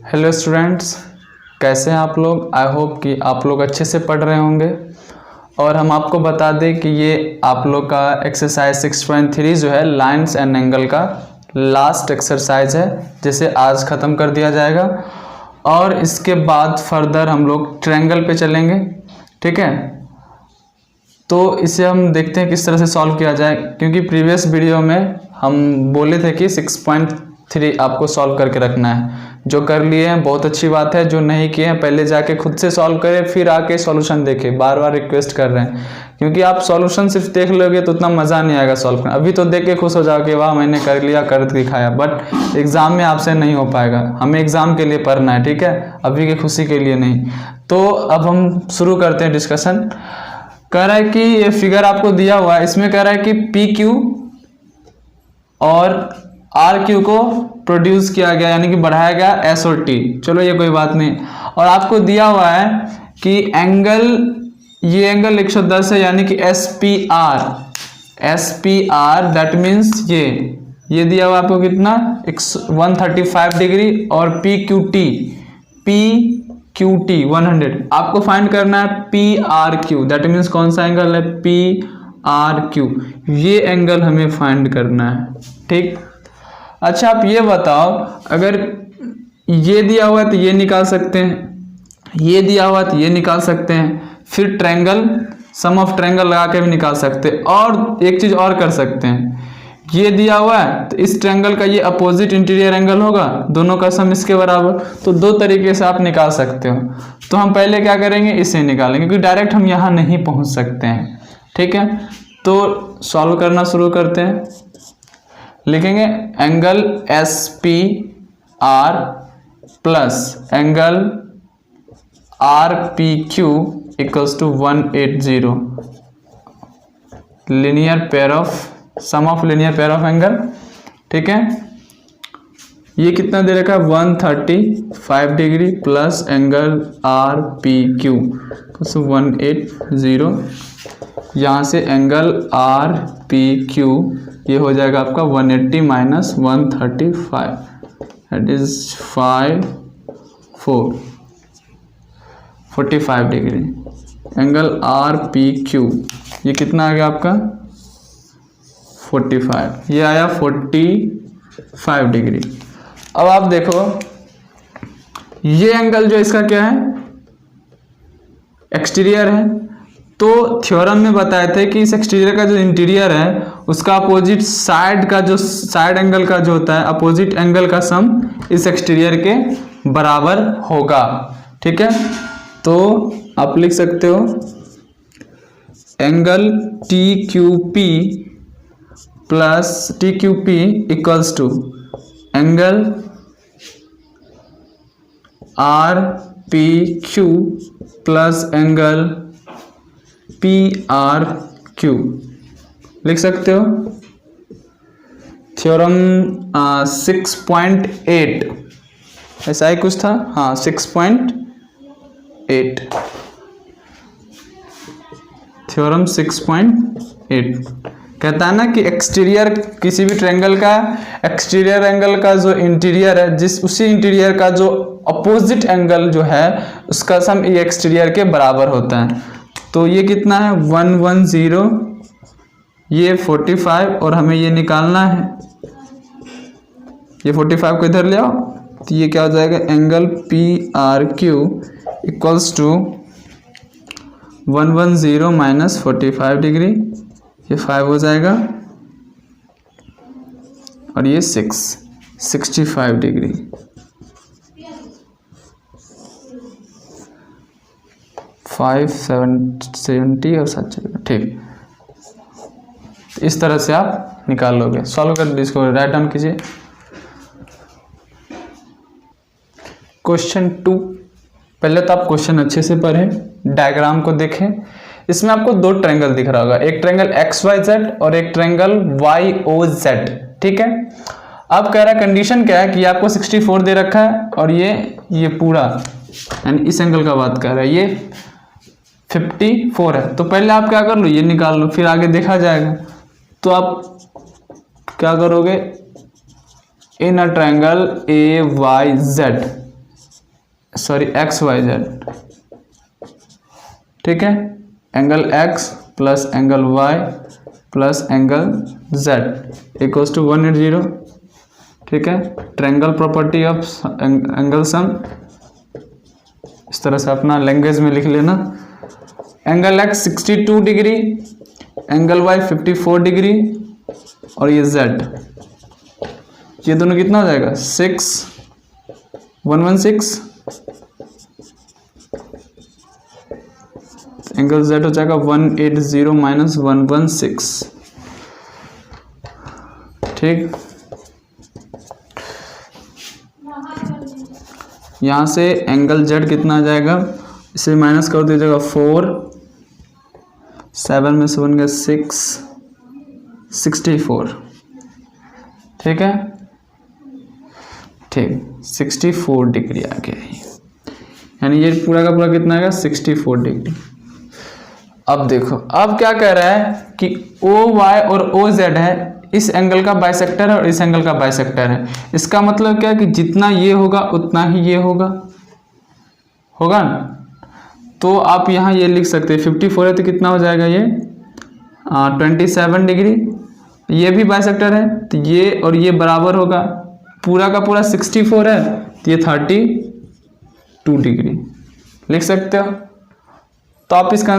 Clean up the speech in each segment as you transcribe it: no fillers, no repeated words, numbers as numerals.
Hello students, कैसे हैं आप लोग। आई होप कि आप लोग अच्छे से पढ़ रहे होंगे। और हम आपको बता दें कि ये आप लोग का एक्सरसाइज 6.3 जो है लाइंस एंड एंगल का लास्ट एक्सरसाइज है, जिसे आज ख़त्म कर दिया जाएगा। और इसके बाद फर्दर हम लोग ट्रायंगल पे चलेंगे, ठीक है। तो इसे हम देखते हैं किस तरह से सॉल्व किया जाए, क्योंकि प्रीवियस वीडियो में हम बोले थे कि 6.3 आपको सॉल्व करके रखना है। जो कर लिए हैं बहुत अच्छी बात है, जो नहीं किए हैं पहले जाके खुद से सॉल्व करें, फिर आके सॉल्यूशन देखें। बार बार रिक्वेस्ट कर रहे हैं, क्योंकि आप सॉल्यूशन सिर्फ देख लोगे तो उतना मज़ा नहीं आएगा सॉल्व करना। अभी तो देख के खुश हो जाओगे, वाह मैंने कर लिया, कर दिखाया, बट एग्ज़ाम में आपसे नहीं हो पाएगा। हमें एग्ज़ाम के लिए पढ़ना है, ठीक है, अभी की खुशी के लिए नहीं। तो अब हम शुरू करते हैं डिस्कशन। कह रहा है कि ये फिगर आपको दिया हुआ है, इसमें कह रहा है कि पी क्यू और आर क्यू को प्रोड्यूस किया गया, यानी कि बढ़ाया गया एस और टी। चलो ये कोई बात नहीं। और आपको दिया हुआ है कि एंगल, ये एंगल 110 है, यानी कि S P are that means ये दिया हुआ आपको कितना 135 डिग्री। और पी क्यू टी 100। आपको फाइंड करना है P R Q, that means कौन सा एंगल है, पी आर क्यू। ये एंगल हमें फाइंड करना है, ठीक। अच्छा आप ये बताओ, अगर ये दिया हुआ है तो ये निकाल सकते हैं, ये दिया हुआ है तो ये निकाल सकते हैं, फिर ट्रायंगल, सम ऑफ ट्रायंगल लगा के भी निकाल सकते हैं। और एक चीज़ और कर सकते हैं, ये दिया हुआ है तो इस ट्रायंगल का ये अपोजिट इंटीरियर एंगल होगा, दोनों का सम इसके बराबर। तो दो तरीके से आप निकाल सकते हो। तो हम पहले क्या करेंगे, इसे निकालेंगे, क्योंकि डायरेक्ट हम यहाँ नहीं पहुँच सकते हैं, ठीक है। तो सॉल्व करना शुरू करते हैं। लिखेंगे angle S P R plus angle R P Q equals to 180, linear pair of, sum of linear pair of angle, ठीक है। ये कितना दे रखा है 135 degree plus angle R P Q 180। यहाँ से एंगल आर पी क्यू ये हो जाएगा आपका 180 minus 135, that is 45 degree. Angle R P Q ये कितना आ गया आपका 45, ये आया 45 डिग्री। अब आप देखो ये एंगल जो इसका क्या है, एक्सटीरियर है। तो थ्योरम में बताए थे कि इस एक्सटीरियर का जो इंटीरियर है उसका अपोजिट साइड का, जो साइड एंगल का जो होता है, अपोजिट एंगल का सम इस एक्सटीरियर के बराबर होगा, ठीक है। तो आप लिख सकते हो angle T Q P plus T Q P equals to angle R P Q plus angle P R Q. लिख सकते हो थ्योरम 6.8, ऐसा ही कुछ था, हाँ 6.8, थ्योरम 6.8 कहता है ना कि एक्सटीरियर किसी भी ट्रायंगल का एक्सटीरियर एंगल का जो इंटीरियर है, जिस उसी इंटीरियर का जो अपोजिट एंगल जो है उसका सम ये एक्सटीरियर के बराबर होता है। तो ये कितना है 110, ये 45, और हमें ये निकालना है, ये 45 को इधर ले आओ, तो ये क्या हो जाएगा angle P R Q equals to 110 minus 45 degree, ये 5 हो जाएगा, और ये 65 डिग्री। फाइव 70 और 7, ठीक। इस तरह से आप निकाल लोगे। सॉल्व कर इसको, राइट डाउन कीजिए। क्वेश्चन 2, पहले तो आप क्वेश्चन अच्छे से पढ़ें, डायग्राम को देखें। इसमें आपको दो ट्रायंगल दिख रहा होगा, एक ट्रायंगल XYZ और एक ट्रायंगल YOZ, ठीक है। अब कह रहा है कंडीशन क्या है कि आपको 64 दे रखा है, और ये पूरा, यानी इस एंगल का बात कर रहा है, ये 54 है। तो पहले आप क्या कर लो, ये निकाल लो, फिर आगे देखा जाएगा। तो आप क्या करोगे, in a triangle AYZ sorry x y z, ठीक है, angle x plus angle y plus angle z equals to 180, ठीक है। Triangle property of angle sum, इस तरह से अपना लैंग्वेज में लिख लेना। Angle x 62 degree, angle y 54 degree और ये जेड, ये दोनों कितना हो जाएगा 116, एंगल जेड हो जाएगा 180 माइनस 116, ठीक। यहाँ से एंगल जेड कितना आ जाएगा, इसे माइनस कर दीजिएगा 4, 7 में से बन गया 6, 64, ठीक है, ठीक 64 डिग्री आ गया, यानी ये पूरा का पूरा कितना आएगा 64 डिग्री। अब देखो, अब क्या कह रहा है कि ओ वाई और ओ जेड है, इस एंगल का बाइसेक्टर है और इस एंगल का बाइसेक्टर है। इसका मतलब क्या है कि जितना ये होगा उतना ही ये होगा ना। तो आप यहाँ ये लिख सकते हैं 54 है तो कितना हो जाएगा ये 27 डिग्री, ये भी बाइसेक्टर है तो ये और ये बराबर होगा, पूरा का पूरा 64 है तो ये 32 डिग्री लिख सकते हो। तो आप इसका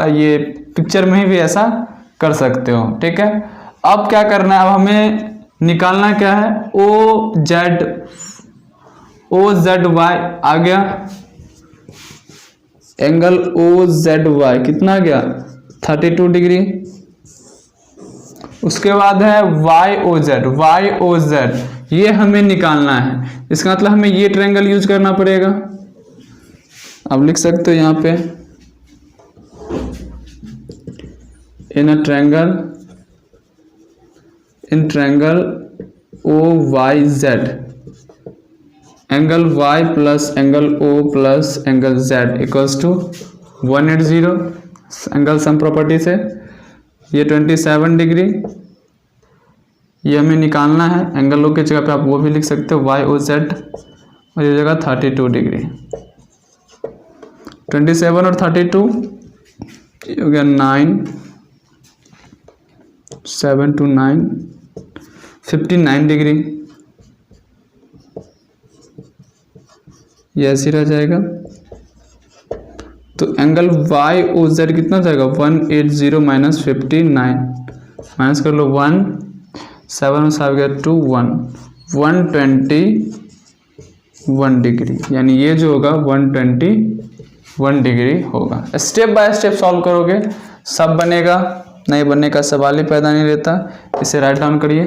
ये पिक्चर में भी ऐसा कर सकते हो, ठीक है। अब क्या करना है, अब हमें निकालना क्या है, ओ जेड वाई आ गया, एंगल ओ जेड वाई कितना आ गया 32 डिग्री। उसके बाद है वाई ओ जेड, ये हमें निकालना है। इसका मतलब हमें ये ट्रायंगल यूज करना पड़ेगा। अब लिख सकते हो यहाँ पे इन triangle O Y Z, angle y plus angle o plus angle z equals to 180, angle sum property से ये 27 डिग्री, ये हमें निकालना है। एंगल o की जगह पे आप वो भी लिख सकते हो y o z, और ये जगह 32 डिग्री, 27 और 32 ये हो गया 9, 7 to 9 59 डिग्री, ये ऐसे रह जाएगा। तो एंगल वाई ओ जेड कितना जाएगा 180 माइनस 59, माइनस कर लो 1, 7 में से आ गया 2, 121 डिग्री, यानी ये जो होगा 121 डिग्री होगा। स्टेप बाय स्टेप सॉल्व करोगे सब बनेगा, नहीं बनने का सवाल ही पैदा नहीं रहता। इसे राइट डाउन करिए।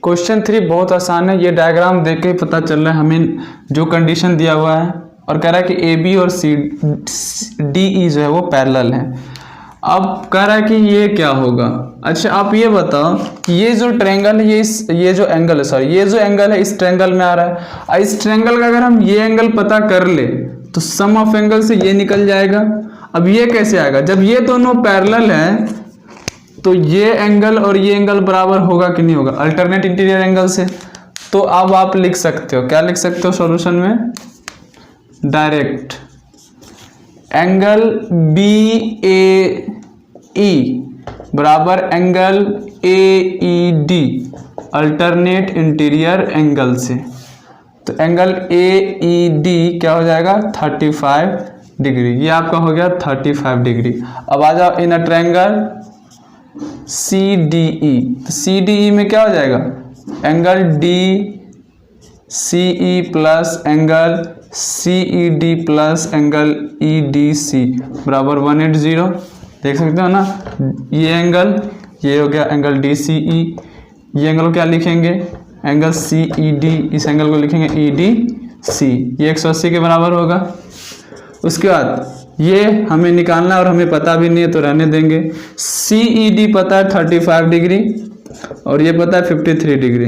क्वेश्चन 3 बहुत आसान है, ये डायग्राम देख के पता चल रहा है हमें जो कंडीशन दिया हुआ है, और कह रहा है कि ए बी और सी डी ई जो है वो पैरेलल है। अब कह रहा है कि ये क्या होगा। अच्छा आप ये बताओ कि ये जो ट्रायंगल है, ये जो एंगल है, सॉरी ये जो एंगल है इस ट्रायंगल में आ रहा है, और इस ट्रायंगल का अगर हम ये एंगल पता कर ले तो सम ऑफ एंगल से ये निकल जाएगा। अब ये कैसे आएगा, जब ये दोनों पैरेलल है तो ये एंगल और ये एंगल बराबर होगा कि नहीं होगा, अल्टरनेट इंटीरियर एंगल से। तो अब आप लिख सकते हो, क्या लिख सकते हो सॉल्यूशन में, डायरेक्ट एंगल बी ए ई बराबर angle A E D alternate interior angle से। तो एंगल ए ई डी क्या हो जाएगा 35 डिग्री, ये आपका हो गया 35 डिग्री। अब आ जाओ इन a triangle C D E, तो सी डी ई में क्या हो जाएगा angle D C E plus angle C E D plus angle E D C बराबर 180। देख सकते हो ना, ये एंगल, ये हो गया एंगल डी सी ई, ये एंगल को क्या लिखेंगे एंगल सी ई डी, इस एंगल को लिखेंगे ई डी सी, ये 180 के बराबर होगा। उसके बाद ये हमें निकालना और हमें पता भी नहीं है तो रहने देंगे। सी ई डी पता है 35 डिग्री और ये पता है 53 डिग्री,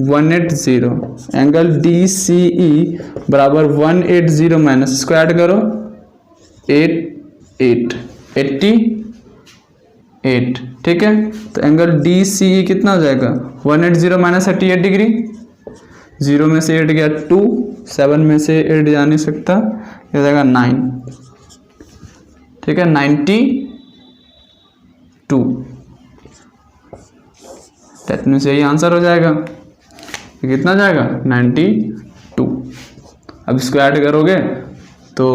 180। एंगल डी सी ई बराबर 180 माइनस, इसको ऐड करो 88, ठीक है। तो एंगल डी सी ई कितना हो जाएगा 180 माइनस 88 डिग्री, 0 में से 8 गया 2, 7 में से 8 जा नहीं सकता, ये हो जाएगा 9, ठीक है, 92, दैट मीन्स यही आंसर हो जाएगा। ये कितना जाएगा 92। अब इसको ऐड करोगे तो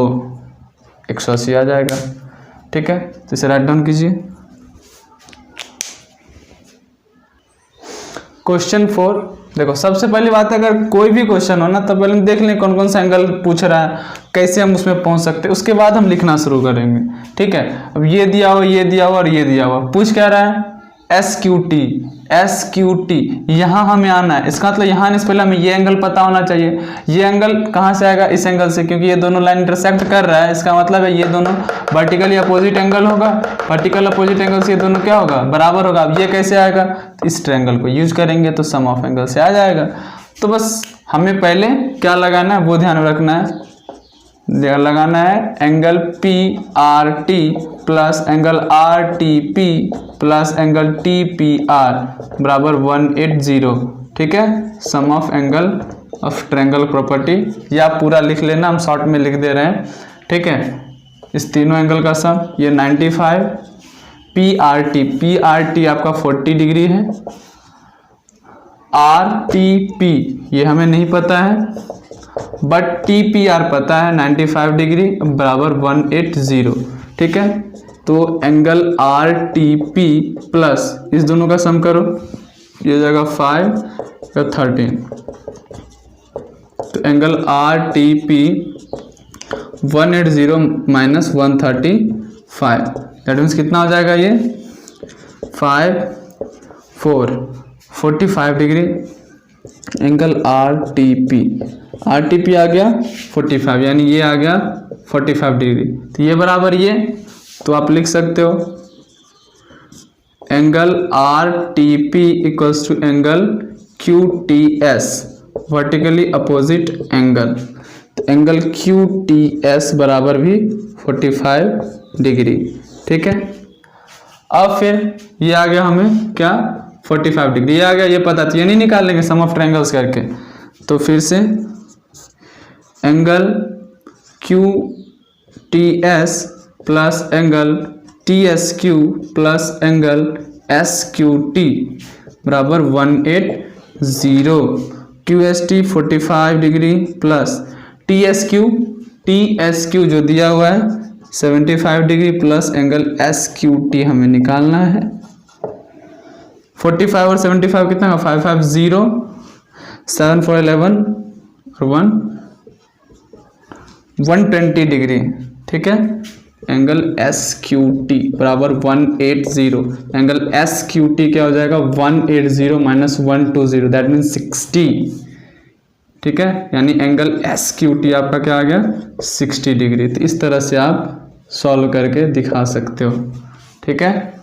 180 आ जाएगा, ठीक है। तो इसे राइट डाउन कीजिए। क्वेश्चन 4 देखो, सबसे पहली बात है अगर कोई भी क्वेश्चन हो ना तो पहले देख लें कौन कौन सा एंगल पूछ रहा है, कैसे हम उसमें पहुंच सकते हैं, उसके बाद हम लिखना शुरू करेंगे, ठीक है। अब ये दिया हुआ, ये दिया हुआ और ये दिया हुआ, पूछ क्या रहा है SQT, SQT यहाँ हमें आना है, इसका मतलब यहाँ आने से पहले हमें ये एंगल पता होना चाहिए। ये एंगल कहाँ से आएगा, इस एंगल से, क्योंकि ये दोनों लाइन इंटरसेक्ट कर रहा है, इसका मतलब है ये दोनों वर्टिकली अपोजिट एंगल होगा, वर्टिकल अपोजिट एंगल से ये दोनों क्या होगा, बराबर होगा। अब ये कैसे आएगा, इस ट्रायंगल को यूज करेंगे तो सम ऑफ एंगल से आ जाएगा। तो बस हमें पहले क्या लगाना है वो ध्यान रखना है, लगाना है angle PRT plus angle RTP plus angle TPR बराबर 180, ठीक है, sum of angle of triangle property. या पूरा लिख लेना, हम शॉर्ट में लिख दे रहे हैं, ठीक है। इस तीनों एंगल का सम ये 95, PRT आपका 40 डिग्री है, RTP ये हमें नहीं पता है बट TPR पता है 95 डिग्री बराबर 180, ठीक है। तो एंगल RTP प्लस इस दोनों का सम करो, ये हो जाएगा 5 या 13, तो angle RTP 180 minus 135, that means कितना हो जाएगा ये 45 डिग्री। एंगल RTP आ गया 45, यानी ये आ गया 45 डिग्री, तो ये बराबर ये, तो आप लिख सकते हो angle RTP equals to angle QTS vertically opposite angle, तो एंगल QTS बराबर भी 45 डिग्री, ठीक है। अब फिर ये आ गया हमें क्या 45 डिग्री, ये आ गया, ये पता तो ये नहीं निकाल लेंगे सम ऑफ ट्रायंगल्स करके, तो फिर से angle QTS plus angle TSQ plus angle SQT बराबर 180, QST 45 डिग्री प्लस TSQ जो दिया हुआ है 75 डिग्री प्लस एंगल SQT हमें निकालना है। 45 और 75 कितना है 550, 7 4 11 और 120 डिग्री, ठीक है। एंगल SQT बराबर 180, एंगल SQT क्या हो जाएगा 180 माइनस 120, दैट मीन्स 60, ठीक है। यानी एंगल SQT आपका क्या आ गया 60 डिग्री। तो इस तरह से आप सॉल्व करके दिखा सकते हो, ठीक है।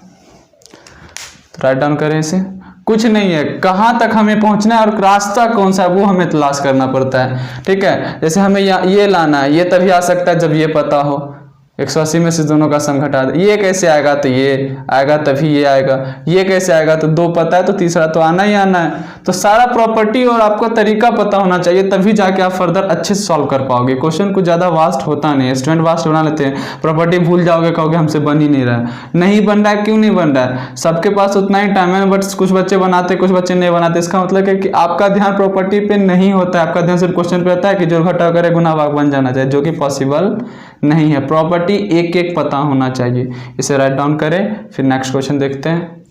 तो राइट डाउन करें इसे, कुछ नहीं है, कहाँ तक हमें पहुंचना है और रास्ता कौन सा है वो हमें तलाश करना पड़ता है, ठीक है। जैसे हमें ये लाना है, ये तभी आ सकता है जब ये पता हो, 180 में से दोनों का सम घटा दे, ये कैसे आएगा तो ये आएगा तभी ये आएगा, ये कैसे आएगा तो दो पता है तो तीसरा तो आना ही आना है। तो सारा प्रॉपर्टी और आपको तरीका पता होना चाहिए, तभी जाके आप फर्दर अच्छे से सॉल्व कर पाओगे। क्वेश्चन कुछ ज़्यादा वास्ट होता नहीं है, स्टूडेंट वास्ट बना लेते हैं, प्रॉपर्टी भूल जाओगे, कहोगे हमसे बन ही नहीं रहा है। नहीं बन रहा है, क्यों नहीं बन रहा है, सबके पास उतना ही टाइम है, बट कुछ बच्चे बनाते कुछ बच्चे नहीं बनाते। इसका मतलब है कि आपका ध्यान प्रॉपर्टी पे नहीं होता है, आपका ध्यान सिर्फ क्वेश्चन पे होता है कि जोड़ घटाव करे गुना भाग बन जाना चाहिए, जो कि पॉसिबल नहीं है। प्रॉपर्टी एक एक पता होना चाहिए। इसे राइट डाउन करें, फिर नेक्स्ट क्वेश्चन देखते हैं।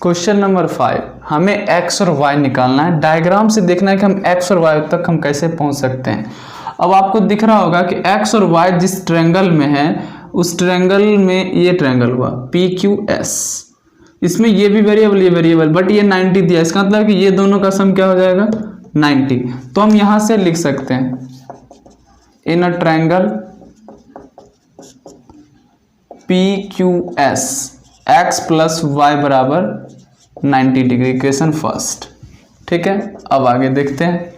क्वेश्चन नंबर 5, हमें x और y निकालना है। डायग्राम से देखना है कि हम x और y तक हम कैसे पहुंच सकते हैं। अब आपको दिख रहा होगा कि x और y जिस ट्रायंगल में है उस ट्रायंगल में ये ट्रायंगल हुआ PQS, इसमें ये भी वेरिएबल ये वेरिएबल, बट ये 90 दिया, इसका मतलब कि ये दोनों का सम क्या हो जाएगा 90। तो हम यहां से लिख सकते हैं in a triangle PQS x plus y बराबर 90 डिग्री, इक्वेशन फर्स्ट, ठीक है। अब आगे देखते हैं।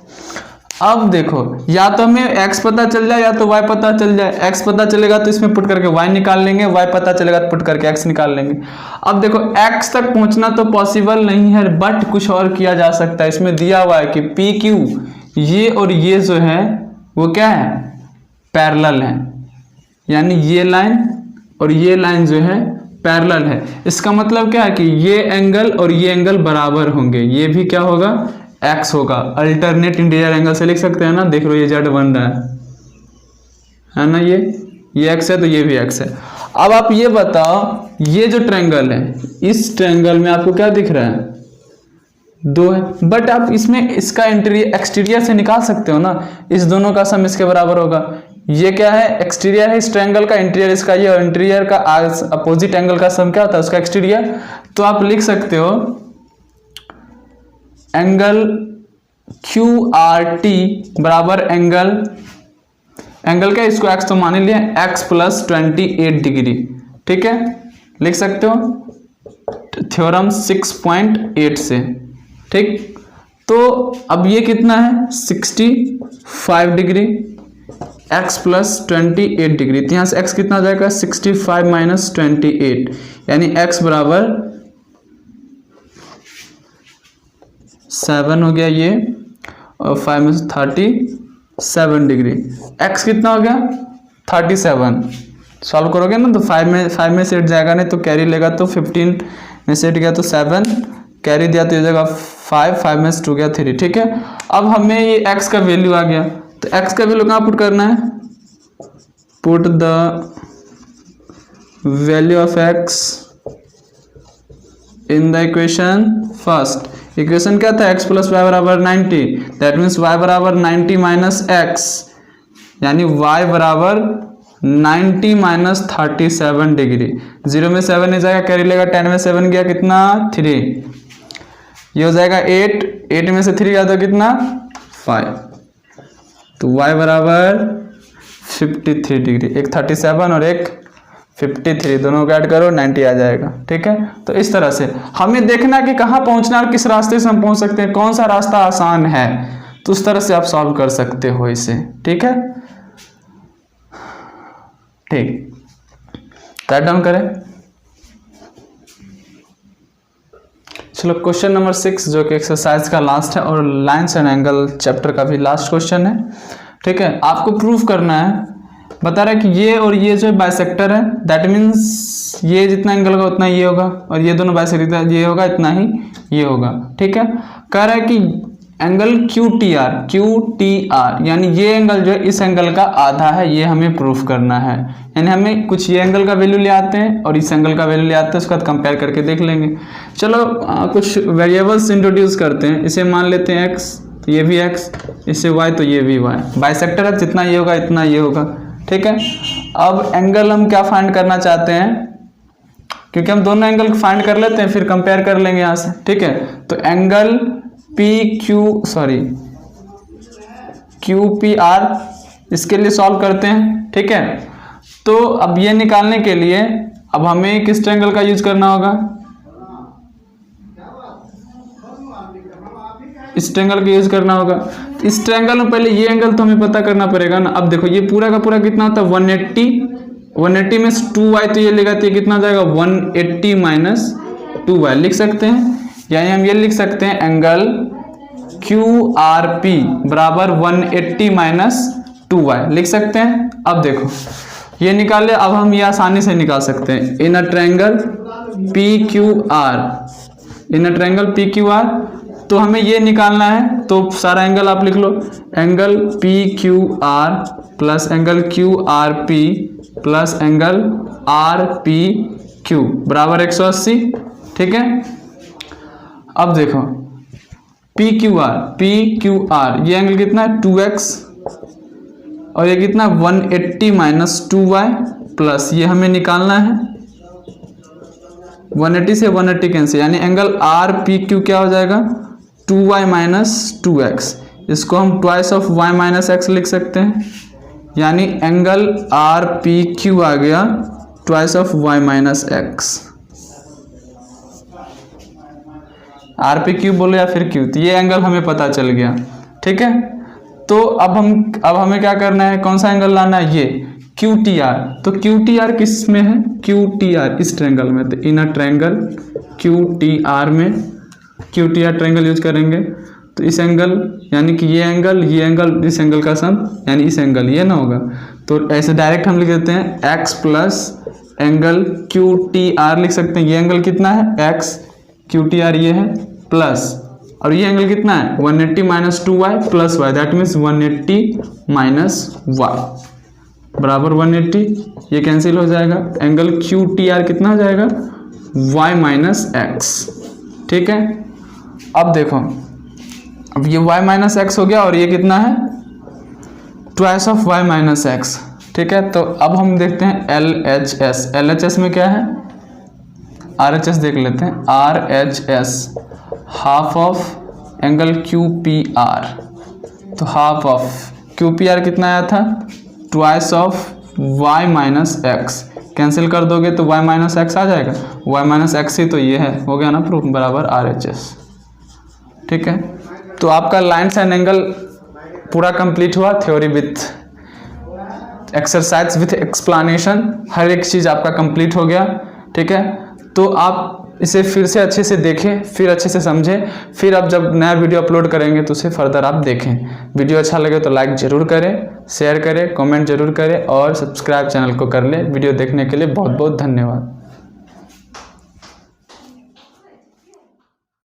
अब देखो, या तो हमें x पता चल जाए या तो y पता चल जाए। x पता चलेगा तो इसमें पुट करके y निकाल लेंगे, y पता चलेगा तो पुट करके x निकाल लेंगे। अब देखो x तक पहुंचना तो पॉसिबल नहीं है, बट कुछ और किया जा सकता है। इसमें दिया हुआ है कि पी क्यू ये और ये जो है वो क्या है, पैरेलल है, यानी ये लाइन और ये लाइन जो है पैरेलल है। इसका मतलब क्या है कि ये एंगल और ये एंगल बराबर होंगे, ये भी क्या होगा, x होगा। अल्टरनेट इंटीरियर एंगल से लिख सकते हैं ना, देख लो ये z बन रहा है ना, ये x है तो ये भी x है। अब आप ये बताओ, ये जो ट्रायंगल है, इस ट्रायंगल में आपको क्या दिख रहा है, 2 है, बट आप इसमें इसका इंटीरियर एक्सटीरियर से निकाल सकते हो ना, इस दोनों का सम इसके बराबर होगा। ये क्या है, एक्सटीरियर है इस ट्रायंगल का, इंटीरियर इसका, ये इंटीरियर का अपोजिट एंगल का सम क्या होता है, उसका एक्सटीरियर। तो आप लिख सकते हो एंगल QRT बराबर एंगल क्या, इसको x तो मान लिया, x + 28 डिग्री, ठीक है, लिख सकते हो थ्योरम 6.8 से, ठीक। तो अब ये कितना है, 65 डिग्री, x + 28 डिग्री, तो यहाँ से x कितना हो जाएगा, 65 - 28, यानी x बराबर 7 हो गया ये, और 5 में 37 डिग्री। x कितना हो गया, 37। सॉल्व करोगे ना तो 5 में से हट जाएगा, नहीं तो कैरी लेगा तो 15 में से हट गया तो 7, कैरी दिया तो ये जगह 5 में से 2 गया 3, ठीक है। अब हमें ये x का वैल्यू आ गया, तो x का वैल्यू कहाँ पुट करना है, put the value of x in the equation first. Equation क्या था, x + y बराबर 90, दैट मीन्स y बराबर 90 - x, यानी y बराबर 90 - 37 डिग्री। 0 में 7 नहीं जाएगा, कैरी लेगा, 10 में 7 गया कितना, 3, ये हो जाएगा 8 में से 3 गया तो कितना, 5, तो y बराबर 53 डिग्री। एक 37 और एक 53, दोनों को ऐड करो 90 आ जाएगा, ठीक है। तो इस तरह से हमें देखना कि कहाँ पहुंचना और किस रास्ते से हम पहुंच सकते हैं, कौन सा रास्ता आसान है, तो उस तरह से आप सॉल्व कर सकते हो इसे, ठीक है, ठीक। राइट डाउन करें। चलो क्वेश्चन नंबर 6 जो कि एक्सरसाइज का लास्ट है और लाइन्स एंड एंगल चैप्टर का भी लास्ट क्वेश्चन है, ठीक है। आपको प्रूफ करना है, बता रहा है कि ये और ये जो बाइसेक्टर है, दैट मीन्स ये जितना एंगल होगा उतना ये होगा, और ये दोनों बाइसेक्टर ये होगा इतना ही ये होगा, ठीक है। कह रहा है कि एंगल QTR यानी ये एंगल जो है इस एंगल का आधा है, ये हमें प्रूफ करना है। यानी हमें कुछ ये एंगल का वैल्यू ले आते हैं और इस एंगल का वैल्यू ले आते हैं, उसके बाद कंपेयर करके देख लेंगे। चलो कुछ वेरिएबल्स इंट्रोड्यूस करते हैं। इसे मान लेते हैं x, तो ये भी x, इसे y तो ये भी y। बाइसेक्टर है, जितना ये होगा इतना ये होगा, ठीक है। अब एंगल हम क्या फाइंड करना चाहते हैं, क्योंकि हम दोनों एंगल फाइंड कर लेते हैं फिर कंपेयर कर लेंगे यहाँ से, ठीक है। तो एंगल QPR इसके लिए सॉल्व करते हैं, ठीक है। तो अब ये निकालने के लिए अब हमें किस ट्रायंगल का यूज करना होगा, इस ट्रायंगल का यूज करना होगा। इस ट्रायंगल में पहले ये एंगल तो हमें पता करना पड़ेगा ना। अब देखो ये पूरा का पूरा कितना होता है, 180 में 2y, तो ये लेगा तो ये कितना हो जाएगा, 180 - 2y लिख सकते हैं। यानी हम ये लिख सकते हैं एंगल QRP बराबर 180 - 2y लिख सकते हैं। अब देखो ये निकाले, अब हम ये आसानी से निकाल सकते हैं। इन अ ट्रायंगल PQR, तो हमें ये निकालना है, तो सारा एंगल आप लिख लो, angle PQR plus angle QRP plus angle RPQ बराबर 180, ठीक है। अब देखो PQR ये एंगल कितना है, 2x, और ये कितना 180 - 2y प्लस ये हमें निकालना है 180 से 180 कैंसिल, यानी एंगल RPQ क्या हो जाएगा, 2y - 2x। इसको हम ट्वाइस ऑफ y - x लिख सकते हैं, यानी एंगल RPQ आ गया twice of y - x। RPQ बोलो या फिर Q, तो ये एंगल हमें पता चल गया, ठीक है। तो अब हमें क्या करना है, कौन सा एंगल लाना है, ये QTR। तो QTR किस में है, QTR इस ट्रायंगल में, तो इनर ट्रायंगल QTR में QTR ट्रायंगल यूज करेंगे। तो इस एंगल यानी कि ये एंगल इस एंगल का सम यानी इस एंगल ये ना होगा, तो ऐसे डायरेक्ट हम लिख देते हैं x प्लस एंगल QTR लिख सकते हैं। ये एंगल कितना है, x, QTR ये है, प्लस और ये एंगल कितना है 180 minus 2y plus y, that means 180 minus y बराबर 180। ये कैंसिल हो जाएगा, एंगल QTR कितना हो जाएगा y माइनस x। ठीक है, अब देखो, अब ये y माइनस एक्स हो गया और ये कितना है twice of y minus x. ठीक है, तो अब हम देखते हैं LHS। LHS में क्या है, RHS देख लेते हैं। RHS half of angle QPR, तो हाफ ऑफ QPR कितना आया था twice of y minus x. Cancel कर दोगे तो y माइनस एक्स आ जाएगा, y माइनस एक्स ही तो ये है, हो गया ना प्रूफ, बराबर RHS। ठीक है, तो आपका लाइन्स एंड एंगल पूरा कंप्लीट हुआ, theory with exercise with explanation, हर एक चीज़ आपका कंप्लीट हो गया। ठीक है, तो आप इसे फिर से अच्छे से देखें, फिर अच्छे से समझें, फिर आप जब नया वीडियो अपलोड करेंगे तो उसे फर्दर आप देखें। वीडियो अच्छा लगे तो लाइक ज़रूर करें, शेयर करें, कमेंट जरूर करें और सब्सक्राइब चैनल को कर लें। वीडियो देखने के लिए बहुत बहुत धन्यवाद।